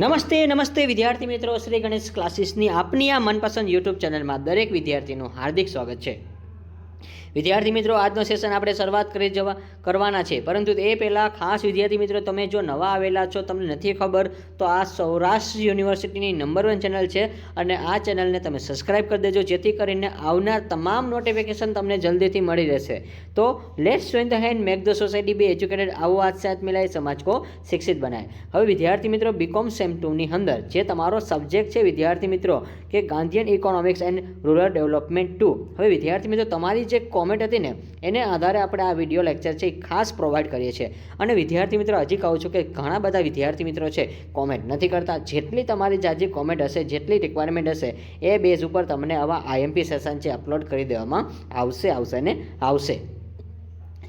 નમસ્તે વિદ્યાર્થી મિત્રો, શ્રી ગણેશ ક્લાસીસની આપની આ મનપસંદ યુટ્યુબ ચેનલમાં દરેક વિદ્યાર્થીનું હાર્દિક સ્વાગત છે। વિદ્યાર્થી મિત્રો, આજનો સેશન આપણે શરૂઆત કરવાના છે, પરંતુ એ પહેલાં ખાસ વિદ્યાર્થી મિત્રો, તમે જો નવા આવેલા છો, તમને નથી ખબર તો આ સૌરાષ્ટ્ર યુનિવર્સિટીની નંબર 1 ચેનલ છે અને આ ચેનલને તમે સબસ્ક્રાઈબ કરી દેજો, જેથી કરીને આવનાર તમામ નોટિફિકેશન તમને જલ્દીથી મળી રહેશે। तो let's join the hand make the society be educated आओ आज साथ मिलाए समाज को शिक्षित बनाए। હવે વિદ્યાર્થી મિત્રો, બીકોમ સેમ 2 ની અંદર જે તમારો સબ્જેક્ટ છે વિદ્યાર્થી મિત્રો કે Gandhian economics and rural development 2, હવે વિદ્યાર્થી મિત્રો તમારી જે કોમેન્ટ હતી ને એને આધારે આપણે આ વિડીયો લેક્ચર છે એ ખાસ પ્રોવાઈડ કરીએ છીએ। અને વિદ્યાર્થી મિત્રો, હજી કહું છું કે ઘણા બધા વિદ્યાર્થી મિત્રો છે કોમેન્ટ નથી કરતા। જેટલી તમારી જાજી કોમેન્ટ હશે, જેટલી રિક્વાયરમેન્ટ હશે, એ બેઝ ઉપર તમને આવા આઈએમપી સેશન છે અપલોડ કરી દેવામાં આવશે।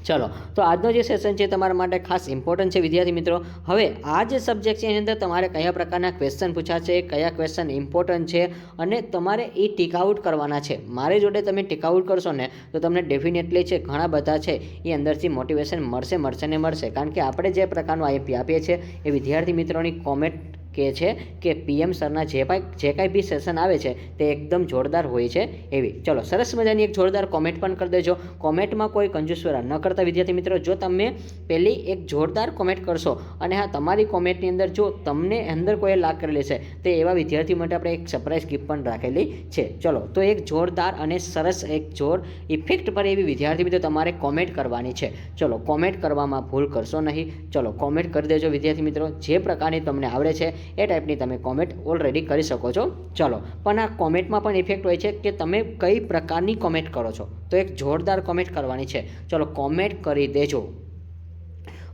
ચલો, તો આજનો જે સેશન છે તમારા માટે ખાસ ઇમ્પોર્ટન્ટ છે વિદ્યાર્થી મિત્રો। હવે આ જે સબ્જેક્ટ છે એની અંદર તમારે કયા પ્રકારના ક્વેશ્ચન પૂછાશે, કયા ક્વેશ્ચન ઇમ્પોર્ટન્ટ છે અને તમારે એ ટીક આઉટ કરવાના છે। મારી જોડે તમે ટીક આઉટ કરશો ને તો તમને ડેફિનેટલી છે ઘણા બધા છે એ અંદરથી મોટિવેશન મળશે, કારણ કે આપણે જે પ્રકારનું આઈએમપી આપીએ છીએ એ વિદ્યાર્થી મિત્રોની કોમેન્ટ કે છે કે પીએમ સરના જે કાંઈ બી સેશન આવે છે તે એકદમ જોરદાર હોય છે એવી। ચલો, સરસ મજાની એક જોરદાર કોમેન્ટ પણ કરી દેજો। કોમેન્ટમાં કોઈ કંજૂસવાળા ન કરતા વિદ્યાર્થી મિત્રો, જો તમે પહેલી એક જોરદાર કોમેન્ટ કરશો અને હા તમારી કોમેન્ટની અંદર જો તમને અંદર કોઈ લાગ કરેલી છે તે એવા વિદ્યાર્થી માટે આપણે એક સરપ્રાઈઝ ગિફ્ટ પણ રાખેલી છે। ચલો, તો એક જોરદાર અને સરસ એક જોર ઇફેક્ટ પર એવી વિદ્યાર્થી મિત્રો તમારે કોમેન્ટ કરવાની છે। ચલો, કોમેન્ટ કરવામાં ભૂલ કરશો નહીં। ચલો, કોમેન્ટ કરી દેજો વિદ્યાર્થી મિત્રો, જે પ્રકારની તમને આવડે છે એ ટાઈપની તમે કોમેન્ટ ઓલરેડી કરી શકો છો। ચલો, પણ આ કોમેન્ટમાં પણ ઇફેક્ટ હોય છે કે તમે કઈ પ્રકારની કોમેન્ટ કરો છો, તો એક જોરદાર કોમેન્ટ કરવાની છે। ચલો, કોમેન્ટ કરી દેજો।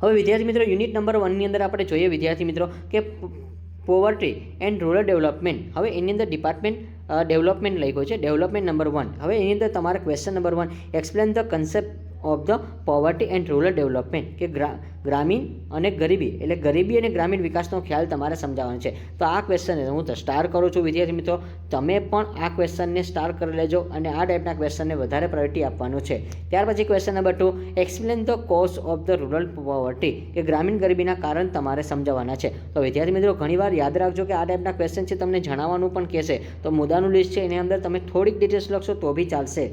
હવે વિદ્યાર્થી મિત્રો, યુનિટ નંબર 1 ની અંદર આપણે જોઈએ વિદ્યાર્થી મિત્રો કે પોવર્ટી એન્ડ રૂરલ ડેવલપમેન્ટ। હવે એની અંદર ડિપાર્ટમેન્ટ ડેવલપમેન્ટ લખ્યો છે, ડેવલપમેન્ટ નંબર 1। હવે એની અંદર તમારે question number 1, explain the concept of the poverty and rural development, કે ગ્રામીણ અને ગરીબી એટલે ગરીબી અને ગ્રામીણ વિકાસનો ખ્યાલ તમારે સમજાવવાનો છે। તો આ ક્વેશ્ચનને હું સ્ટાર કરું છું વિદ્યાર્થી મિત્રો, તમે પણ આ ક્વેશ્ચનને સ્ટાર કરી લેજો અને આ ટાઈપના ક્વેશ્ચનને વધારે પ્રાયોરિટી આપવાનું છે। ત્યાર પછી question number 2, explain the cause of the rural poverty, કે ગ્રામીણ ગરીબીના કારણ તમારે સમજાવવાના છે। તો વિદ્યાર્થી મિત્રો, ઘણીવાર યાદ રાખજો કે આ ટાઈપના ક્વેશ્ચન છે તમને જણાવવાનું પણ કહેશે, તો મુદ્દાનું લિસ્ટ છે એની અંદર તમે થોડીક ડિટેલ્સ લખશો તો બી ચાલશે।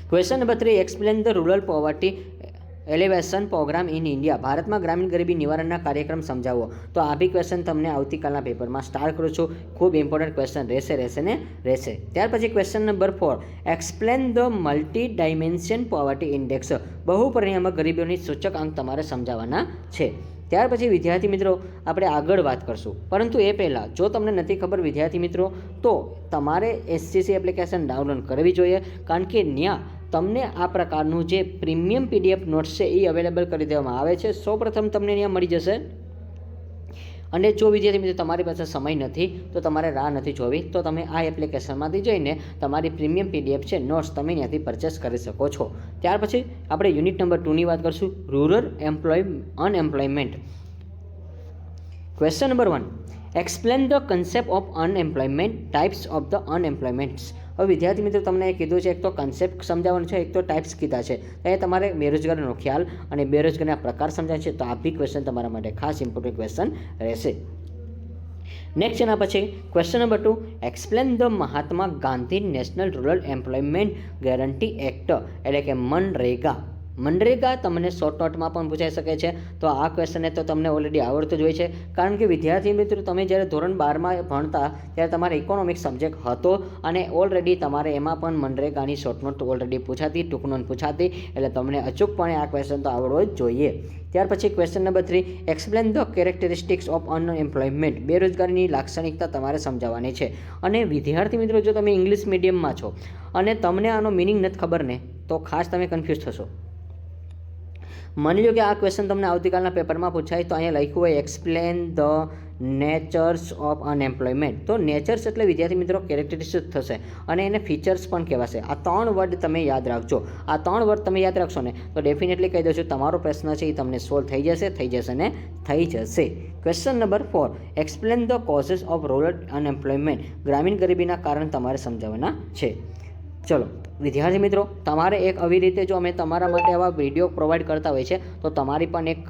Question number 3, explain the rural poverty alleviation programme in India, ભારતમાં ગ્રામીણ ગરીબી નિવારણના કાર્યક્રમ સમજાવો। તો આ બી ક્વેશ્ચન તમને આવતીકાલના પેપરમાં સ્ટાર કરું છું, ખૂબ ઇમ્પોર્ટન્ટ ક્વેશ્ચન રહેશે। ત્યાર પછી question number 4, explain the multi dimension poverty index, બહુપરિમાણીય ગરીબીઓની સૂચક અંક તમારે સમજાવવાના છે। ત્યાર પછી વિદ્યાર્થી મિત્રો આપણે આગળ વાત કરશું, પરંતુ એ પહેલાં જો તમને નથી ખબર વિદ્યાર્થી મિત્રો, તો તમારે એસસીસી એપ્લિકેશન ડાઉનલોડ કરવી જોઈએ, કારણ કે ત્યાં તમને આ પ્રકારનું જે પ્રીમિયમ પીડીએફ નોટ્સ છે એ અવેલેબલ કરી દેવામાં આવે છે। સૌપ્રથમ તમને ત્યાં મળી જશે। અને જો વિદ્યાર્થી મિત્રો તમારી પાસે સમય નથી તો તમારે રાહ નથી જોવી, તો તમે આ એપ્લિકેશનમાંથી જઈને તમારી પ્રીમિયમ પીડીએફ છે નોટ્સ તમે ત્યાંથી પરચેસ કરી શકો છો। ત્યાર પછી આપણે યુનિટ નંબર 2 ની વાત કરશું, rural unemployment. Question number 1, explain the concept of unemployment, types of the unemployments. હવે વિદ્યાર્થી મિત્રો તમને એ કીધું છે, એક તો કન્સેપ્ટ સમજાવવાનું છે, એક તો ટાઈપ્સ કીધા છે, એ તમારે બેરોજગારીનો ખ્યાલ અને બેરોજગારીના પ્રકાર સમજાય છે। તો આ બી ક્વેશ્ચન તમારા માટે ખાસ ઇમ્પોર્ટન્ટ ક્વેશ્ચન રહેશે। નેક્સ્ટ એના પછી question number 2, explain the Mahatma Gandhi national rural employment guarantee act, એટલે કે મનરેગા તમને શોર્ટ નોટમાં પણ પૂછાઈ શકે છે। તો આ ક્વેશ્ચનને તો તમને ઓલરેડી આવડતું જ હોય છે, કારણ કે વિદ્યાર્થી મિત્રો તમે જ્યારે ધોરણ 12માં ભણતા ત્યારે તમારે ઇકોનોમિક્સ સબ્જેક્ટ હતો અને ઓલરેડી તમારે એમાં પણ મનરેગાની શોર્ટ નોટ ઓલરેડી પૂછાતી, ટૂંક નોંધ પૂછાતી, એટલે તમને અચૂકપણે આ ક્વેશ્ચન તો આવડવો જ જોઈએ। ત્યાર પછી question number 3, explain the characteristics of unemployment, બેરોજગારીની લાક્ષણિકતા તમારે સમજાવવાની છે। અને વિદ્યાર્થી મિત્રો જો તમે ઇંગ્લિશ મીડિયમમાં છો અને તમને આનો મિનિંગ નથી ખબર ને, તો ખાસ તમે કન્ફ્યુઝ થશો। માની લો કે આ ક્વેશ્ચન તમને આવતીકાલના પેપરમાં પૂછાય તો અહીંયા લખ્યું હોય explain the nature's of unemployment. તો નેચર્સ એટલે વિદ્યાર્થી મિત્રો કેરેક્ટરિસ્ટિક્સ થશે અને એને ફીચર્સ પણ કહેવાશે। આ 3 વર્ડ તમે યાદ રાખજો। આ 3 વર્ડ તમે યાદ રાખશો ને તો ડેફિનેટલી કહી દઉં છું તમારો પ્રશ્ન છે એ તમને સોલ્વ થઈ જશે। Question number 4, explain the causes of rural unemployment, ગ્રામીણ ગરીબીના કારણ તમારે સમજાવવાના છે। ચલો વિદ્યાર્થી મિત્રો, તમારે એક આવી રીતે જો અમે તમારા માટે આવા વિડીયો પ્રોવાઈડ કરતા હોય છે તો તમારી પણ એક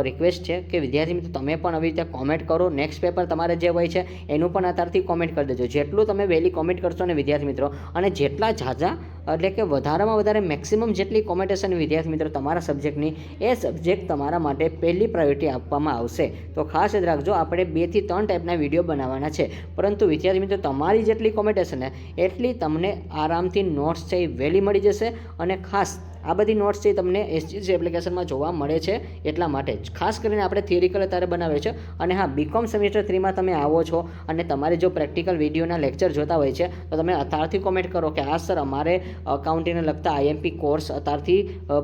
રિક્વેસ્ટ છે કે વિદ્યાર્થી મિત્રો તમે પણ આવી રીતે કોમેન્ટ કરો. નેક્સ્ટ પેપર તમારે જે હોય છે એનું પણ અત્યારથી કોમેન્ટ કરી દેજો. જેટલું તમે વહેલી કોમેન્ટ કરશો ને વિદ્યાર્થી મિત્રો, અને જેટલા ઝાઝા એટલે કે વધારેમાં વધારે મેક્સિમમ જેટલી કોમેન્ટ હશે ને વિદ્યાર્થી મિત્રો તમારા સબ્જેક્ટની, એ સબ્જેક્ટ તમારા માટે પહેલી પ્રાયોરિટી આપવામાં આવશે. તો ખાસ યાદ રાખજો, આપણે 2 થી 3 ટાઈપના વિડીયો બનાવવાના છે. પરંતુ વિદ્યાર્થી મિત્રો તમારી જેટલી કોમેન્ટ હશે ને એટલી તમને આરામથી નોટ્સ છે એ વહેલી મળી જશે. અને ખાસ આ બધી નોટ્સ છે તમને SGC એપ્લિકેશનમાં જોવા મળે છે. એટલા માટે જ ખાસ કરીને આપણે થિયરિકલ અત્યારે બનાવે છે. અને હા, BCom સેમેસ્ટર 3માં તમે આવો છો અને તમારે જો પ્રેક્ટિકલ વિડીયોના લેક્ચર જોતા હોય છે તો તમે અત્યારથી કોમેન્ટ કરો કે હા સર, અમારે અકાઉન્ટિંગને લગતા IMP કોર્સ અત્યારથી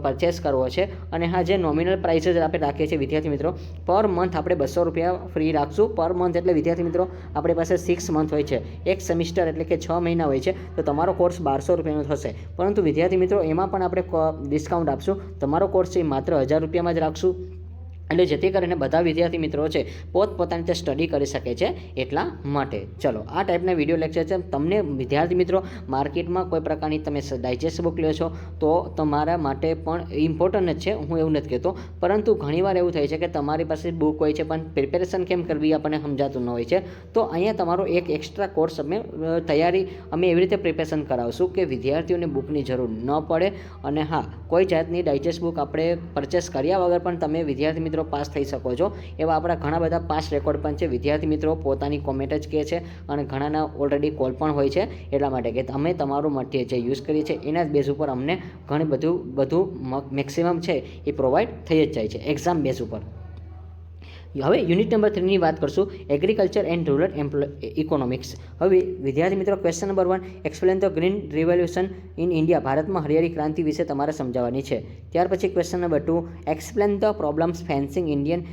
પરચેસ કરવો છે. અને હા, જે નોમિનલ પ્રાઇસીસ આપણે રાખીએ છીએ વિદ્યાર્થી મિત્રો, પર મંથ આપણે 200 રૂપિયા ફ્રી રાખશું. પર મંથ એટલે વિદ્યાર્થી મિત્રો આપણી પાસે 6 મંથ હોય છે, એક સેમિસ્ટર એટલે કે 6 મહિના હોય છે. તો તમારો કોર્સ 1200 રૂપિયાનો થશે. પરંતુ વિદ્યાર્થી મિત્રો એમાં પણ આપણે ડિસ્કાઉન્ટ આપશું. તમારો કોર્સ છે માત્ર 1000 રૂપિયામાં જ રાખશું. એટલે જેથી કરીને બધા વિદ્યાર્થી મિત્રો છે પોતપોતાની રીતે સ્ટડી કરી શકે છે. એટલા માટે ચલો આ ટાઈપના વિડીયો લેક્ચર છે. તમને વિદ્યાર્થી મિત્રો માર્કેટમાં કોઈ પ્રકારની તમે ડાયજેસ્ટ બુક લો છો તો તમારા માટે પણ ઇમ્પોર્ટન્ટ જ છે, હું એવું નથી કહેતો. પરંતુ ઘણીવાર એવું થાય છે કે તમારી પાસે બુક હોય છે પણ પ્રિપેરેશન કેમ કરવી આપણને સમજાતું ન હોય છે. તો અહીંયા તમારો એક એક્સ્ટ્રા કોર્સ અમે એવી રીતે પ્રિપેરેશન કરાવશું કે વિદ્યાર્થીઓને બુકની જરૂર ન પડે. અને હા, કોઈ જાતની ડાયજેસ્ટ બુક આપણે પરચેસ કર્યા વગર પણ તમે વિદ્યાર્થી મિત્રો પાસ થઈ શકો છો. એવા આપણા ઘણા બધા પાસ રેકોર્ડ પણ છે. વિદ્યાર્થી મિત્રો પોતાની કોમેન્ટ જ કહે છે અને ઘણાના ઓલરેડી કોલ પણ હોય છે. એટલા માટે કે અમે તમારું મટીરિયલ જે યુઝ કરીએ છીએ એના જ બેઝ ઉપર અમને ઘણી બધું મેક્સિમમ છે એ પ્રોવાઈડ થઈ જ જાય છે એક્ઝામ બેઝ ઉપર. હવે યુનિટ નંબર 3ની વાત કરશું, એગ્રીકલ્ચર એન્ડ રૂરલ ઇકોનોમિક્સ. હવે વિદ્યાર્થી મિત્રો question number 1, explain the green revolution in India. ભારતમાં હરિયાળી ક્રાંતિ વિશે તમારે સમજાવવાની છે. ત્યાર પછી question number 2, explain the problems fencing Indian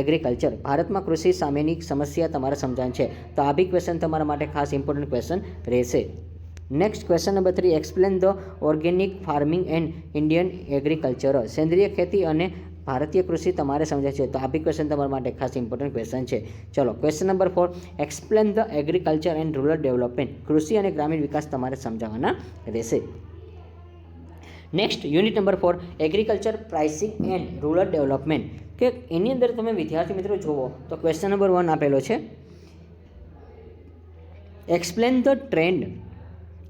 agriculture. ભારતમાં કૃષિ સામેની સમસ્યા તમારે સમજાવવાની છે. તો આ બી ક્વેશ્ચન તમારા માટે ખાસ ઇમ્પોર્ટન્ટ ક્વેશ્ચન રહેશે. Next question number 3, explain the organic farming and Indian agriculture. સેન્દ્રિય ખેતી અને ભારતીય કૃષિ તમારે સમજાય છે. તો આ બી ક્વેશ્ચન તમારા માટે ખાસ ઇમ્પોર્ટન્ટ ક્વેશ્ચન છે. ચલો question number 4, explain the agriculture and rural development. કૃષિ અને ગ્રામીણ વિકાસ તમારે સમજાવવાના રહેશે. Next unit number 4, agriculture pricing and rural development. કે એની અંદર તમે વિદ્યાર્થી મિત્રો જુઓ તો ક્વેશ્ચન નંબર 1 આપેલો છે, explain the trend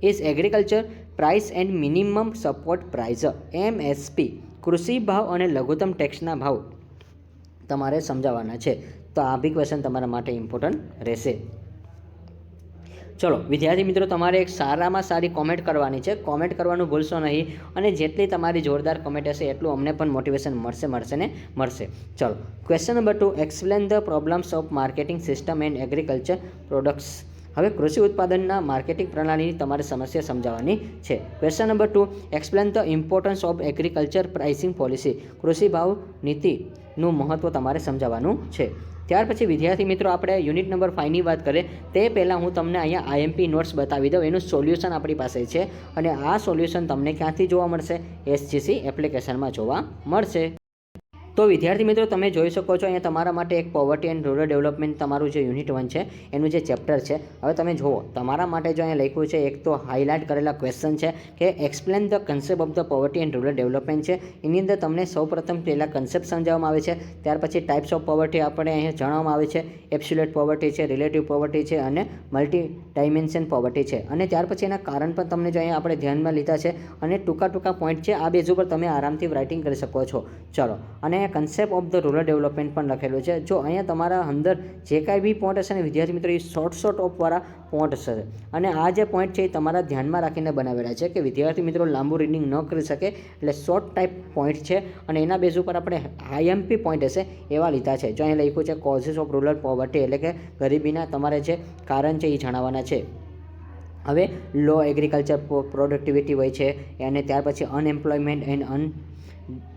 is agriculture price and minimum support price MSP. કૃષિ ભાવ અને લઘુત્તમ ટેક્સના ભાવ તમારે સમજાવવાના છે. તો આ બી ક્વેશ્ચન તમારા માટે ઇમ્પોર્ટન્ટ રહેશે. ચલો વિદ્યાર્થી મિત્રો તમારે એક સારામાં સારી કોમેન્ટ કરવાની છે. કોમેન્ટ કરવાનું ભૂલશો નહીં. અને જેટલી તમારી જોરદાર કોમેન્ટ હશે એટલું અમને પણ મોટિવેશન મળશે. ચલો question number 2, explain the problems of marketing system and agriculture products. હવે કૃષિ ઉત્પાદનના માર્કેટિંગ પ્રણાલીની તમારે સમસ્યા સમજાવવાની છે. Question number 2, explain the importance of agriculture pricing policy. કૃષિ ભાવ નીતિનું મહત્ત્વ તમારે સમજાવવાનું છે. ત્યાર પછી વિદ્યાર્થી મિત્રો આપણે યુનિટ નંબર 5ની વાત કરીએ તે પહેલાં હું તમને અહીંયા IMP નોટ્સ બતાવી દઉં. એનું સોલ્યુશન આપણી પાસે છે અને આ સોલ્યુશન તમને ક્યાંથી જોવા મળશે? SGC એપ્લિકેશનમાં જોવા મળશે. તો વિદ્યાર્થી મિત્રો તમે જોઈ શકો છો અહીંયા તમારા માટે એક પોવર્ટી એન્ડ રૂરલ ડેવલપમેન્ટ તમારું જે યુનિટ 1 છે એનું જે ચેપ્ટર છે. હવે તમે જુઓ તમારા માટે જો અહીંયા લખ્યું છે, એક તો હાઇલાઇટ કરેલા ક્વેશ્ચન છે કે explain the concept of the poverty and rural development છે. એની અંદર તમને સૌપ્રથમ પહેલાં કન્સેપ્ટ સમજાવવામાં આવે છે. ત્યાર પછી ટાઈપ્સ ઓફ પોવર્ટી આપણે અહીંયા જણાવવામાં આવે છે. એબ્સોલ્યુટ પોવર્ટી છે, રિલેટિવ પોવર્ટી છે અને મલ્ટી ડાયમેન્શન પોવર્ટી છે. અને ત્યાર પછી એના કારણ પણ તમને જો અહીંયા આપણે ધ્યાનમાં લીધા છે અને ટૂંકા પોઈન્ટ છે. આ બેઝ ઉપર તમે આરામથી રાઇટિંગ કરી શકો છો. ચલો અને concept of the rural development પણ લખેલું છે. જો અહીંયા તમારા અંદર જે કાંઈ બી પોઈન્ટ હશે ને વિદ્યાર્થી મિત્રો એ શોર્ટ ઓફવાળા પોઈન્ટ હશે. અને આ જે પોઈન્ટ છે એ તમારા ધ્યાનમાં રાખીને બનાવેલા છે કે વિદ્યાર્થી મિત્રો લાંબુ રીડિંગ ન કરી શકે. એટલે શોર્ટ ટાઈપ પોઈન્ટ છે અને એના બેઝ ઉપર આપણે IMP પોઈન્ટ હશે એવા લીધા છે. જો અહીંયા લખ્યું છે કોઝિસ ઓફ રૂરલ પોવર્ટી, એટલે કે ગરીબીના તમારે જે કારણ છે એ જણાવવાના છે. હવે લો એગ્રીકલ્ચર પ્રોડક્ટિવિટી હોય છે અને ત્યાર પછી અનએમ્પ્લોયમેન્ટ એન્ડ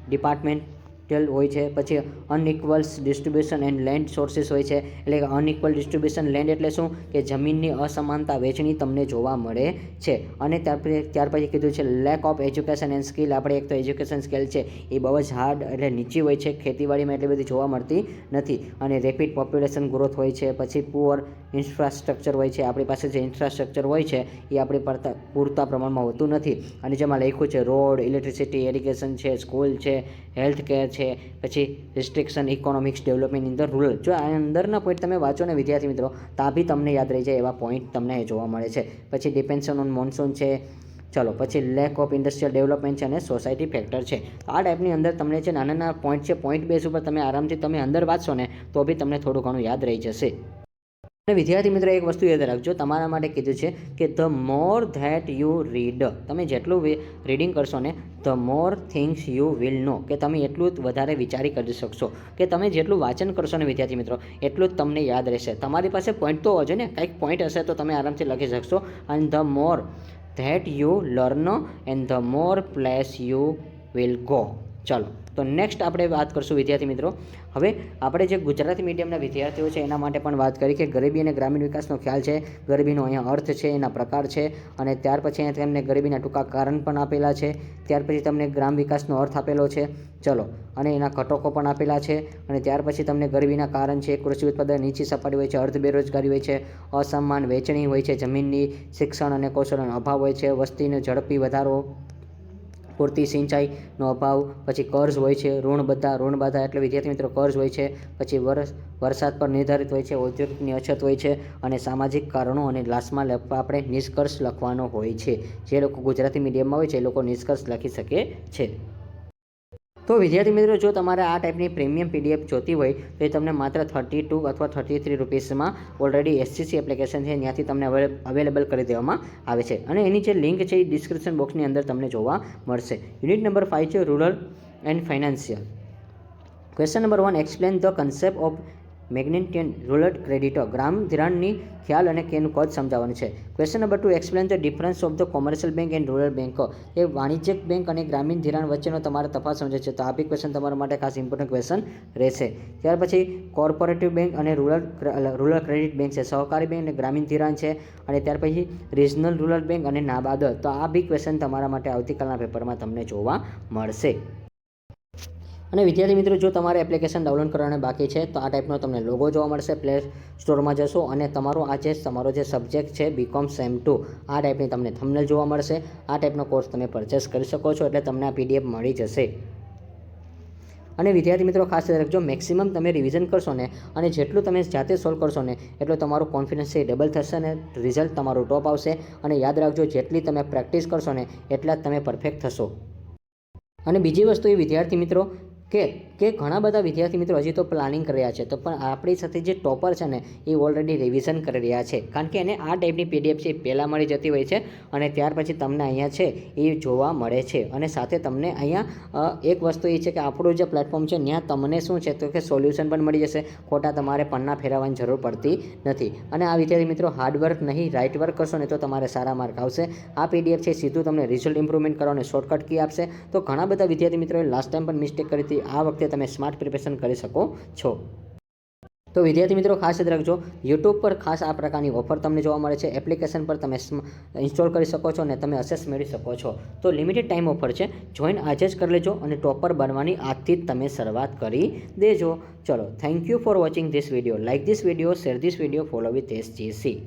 ડિપાર્ટમેન્ટ હોય છે. પછી અનઇક્વલ્સ ડિસ્ટ્રીબ્યુશન એન્ડ લેન્ડ સોર્સિસ હોય છે. એટલે કે અનઇક્વલ ડિસ્ટ્રીબ્યુશન લેન્ડ એટલે શું કે જમીનની અસમાનતા વહેંચણી તમને જોવા મળે છે. અને ત્યાર પછી કીધું છે lack of education and skill. આપણે એક તો એજ્યુકેશન સ્કિલ છે એ બહુ જ હાર્ડ એટલે નીચી હોય છે, ખેતીવાડીમાં એટલી બધી જોવા મળતી નથી. અને રેપિડ પોપ્યુલેશન ગ્રોથ હોય છે. પછી પુઅર ઇન્ફ્રાસ્ટ્રક્ચર હોય છે. આપણી પાસે જે ઇન્ફ્રાસ્ટ્રક્ચર હોય છે એ આપણી પૂરતા પ્રમાણમાં હોતું નથી. અને જેમાં લખ્યું છે રોડ, ઇલેક્ટ્રિસિટી, એરિગેશન છે, સ્કૂલ છે, હેલ્થ કેર છે, પછી restriction economics development in the rural. જો આ અંદરના પોઈન્ટ તમે વાંચો ને વિદ્યાર્થી મિત્રો, તો આ બી તમને યાદ રહી જાય એવા પોઈન્ટ તમને જોવા મળે છે. પછી ડિપેન્શન ઓન મોન્સૂન છે, ચલો પછી લેક ઓફ ઇન્ડસ્ટ્રીયલ ડેવલપમેન્ટ છે અને સોસાયટી ફેક્ટર છે. આ ટાઈપની અંદર તમને જે નાના નાના પોઈન્ટ છે, પોઈન્ટ બેઝ ઉપર તમે આરામથી તમે અંદર વાંચશો ને તો બી તમને થોડું ઘણું યાદ રહી જશે. અને વિદ્યાર્થી મિત્રો એક વસ્તુ યાદ રાખજો, તમારા માટે કીધું છે કે the more that you read, તમે જેટલું રીડિંગ કરશો ને the more things you will know, કે તમે એટલું જ વધારે વિચારી કરી શકશો, કે તમે જેટલું વાંચન કરશો ને વિદ્યાર્થી મિત્રો એટલું જ તમને યાદ રહેશે. તમારી પાસે પોઈન્ટ તો હોજો ને, કંઈક પોઈન્ટ હશે તો તમે આરામથી લખી શકશો. અને the more that you learn and the more place you will go. ચાલો તો નેક્સ્ટ આપણે વાત કરશું વિદ્યાર્થી મિત્રો. હવે આપણે જે ગુજરાતી મીડિયમના વિદ્યાર્થીઓ છે એના માટે પણ વાત કરી કે ગરીબી અને ગ્રામીણ વિકાસનો ખ્યાલ છે, ગરીબીનો અહીંયા અર્થ છે, એના પ્રકાર છે, અને ત્યાર પછી અહીંયા તેમને ગરીબીના ટૂંકા કારણ પણ આપેલા છે. ત્યાર પછી તમને ગ્રામ વિકાસનો અર્થ આપેલો છે, ચલો, અને એના ઘટકો પણ આપેલા છે. અને ત્યાર પછી તમને ગરીબીના કારણ છે, કૃષિ ઉત્પાદન નીચી સપાટી હોય છે, અર્ધ બેરોજગારી હોય છે, અસમાન વહેંચણી હોય છે, જમીનની શિક્ષણ અને કૌશલ્યનો અભાવ હોય છે, વસ્તીનો ઝડપી વધારો, પૂરતી સિંચાઈનો અભાવ, પછી કર્જ હોય છે, ઋણ બાધા એટલે વિદ્યાર્થી મિત્રો કર્જ હોય છે, પછી વરસાદ પર નિર્ધારિત હોય છે, ઔદ્યોગિકની અછત હોય છે, અને સામાજિક કારણો અને લાસ્ટમાં આપણે નિષ્કર્ષ લખવાનો હોય છે. જે લોકો ગુજરાતી મીડિયમમાં હોય છે એ લોકો નિષ્કર્ષ લખી શકે છે. તો વિદ્યાર્થી મિત્રો, જો તમારે આ ટાઈપની પ્રીમિયમ PDF જોતી હોય તો એ તમને માત્ર 32 અથવા 33 રૂપીસમાં ઓલરેડી SCC એપ્લિકેશન છે ત્યાંથી તમને અવેલેબલ કરી દેવામાં આવે છે. અને એની જે લિંક છે એ ડિસ્ક્રિપ્શન બોક્સની અંદર તમને જોવા મળશે. યુનિટ નંબર 5 છે rural and financial. Question number 1, explain the concept of magnitude rural ક્રેડિટો. ગ્રામ ધિરાણની ખ્યાલ અને કેનું કદ સમજાવવાનું છે. Question number 2, explain the difference of the commercial bank and rural bank. એ વાણિજ્યિક બેંક અને ગ્રામીણ ધિરાણ વચ્ચેનો તમારે તફાવત સમજે છે. તો આ બી ક્વેશ્ચન તમારા માટે ખાસ ઇમ્પોર્ટન્ટ ક્વેશ્ચન રહેશે. ત્યાર પછી કોર્પોરેટિવ બેંક અને રૂરલ ક્રેડિટ બેંક છે, સહકારી બેંક અને ગ્રામીણ ધિરાણ છે. અને ત્યાર પછી રિજનલ રૂરલ બેંક અને નાબાર્ડ. તો આ બી ક્વેશ્ચન તમારા માટે આવતીકાલના પેપરમાં તમને જોવા મળશે. અને વિદ્યાર્થી મિત્રો, જો તમારે એપ્લિકેશન ડાઉનલોડ કરવાને બાકી છે તો આ ટાઈપનો તમને લોગો જોવા મળશે. પ્લે સ્ટોરમાં જશો અને તમારો જે સબ્જેક્ટ છે BCom Sem 2, આ ટાઈપની તમને થંબનેલ જોવા મળશે. આ ટાઈપનો કોર્સ તમે પરચેસ કરી શકો છો, એટલે તમને આ PDF મળી જશે. અને વિદ્યાર્થી મિત્રો ખાસ યાદ રાખજો, મેક્સિમમ તમે રિવિઝન કરશો ને અને જેટલું તમે જાતે સોલ્વ કરશો ને એટલું તમારું કોન્ફિડન્સ છે ડબલ થશે અને રિઝલ્ટ તમારું ટોપ આવશે. અને યાદ રાખજો, જેટલી તમે પ્રેક્ટિસ કરશો ને એટલા જ તમે પરફેક્ટ થશો. અને બીજી વસ્તુ એ વિદ્યાર્થી મિત્રો કે ઘણા બધા વિદ્યાર્થી મિત્રો હજી તો પ્લાનિંગ કરી રહ્યા છે, તો પણ આપણી સાથે જે ટોપર છે ને એ ઓલરેડી રિવિઝન કરી રહ્યા છે, કારણ કે એને આ ટાઈપની PDF છે એ પહેલાં મળી જતી હોય છે અને ત્યાર પછી તમને અહીંયા છે એ જોવા મળે છે. અને સાથે તમને અહીંયા એક વસ્તુ એ છે કે આપણું જે પ્લેટફોર્મ છે ત્યાં તમને શું છે તો કે સોલ્યુશન પણ મળી જશે, ખોટા તમારે પન્ના ફેરવવાની જરૂર પડતી નથી. અને આ વિદ્યાર્થી મિત્રો હાર્ડવર્ક નહીં રાઇટ વર્ક કરશો ને તો તમારે સારા માર્ક આવશે. આ PDF છે સીધું તમને રિઝલ્ટ ઇમ્પ્રુવમેન્ટ કરવાને શોર્ટકટ કી આપશે. તો ઘણા બધા વિદ્યાર્થી મિત્રોએ લાસ્ટ ટાઈમ પણ મિસ્ટેક કરી હતી, આ વખતે તમે સ્માર્ટ પ્રિપેરેશન કરી શકો છો. તો વિદ્યાર્થી મિત્રો ખાસ યાદ રાખજો, YouTube પર ખાસ આ પ્રકારની ઓફર તમને જોવા મળે છે. એપ્લિકેશન પર તમે ઇન્સ્ટોલ કરી શકો છો અને તમે અસેસ મેળવી શકો છો. તો લિમિટેડ ટાઈમ ઓફર છે, જોઈન આજે જ કરી લેજો અને ટોપર બનવાની આજથી જ તમે શરૂઆત કરી દેજો. ચલો, thank you for watching this video. Like this video, share this video, follow with SGC.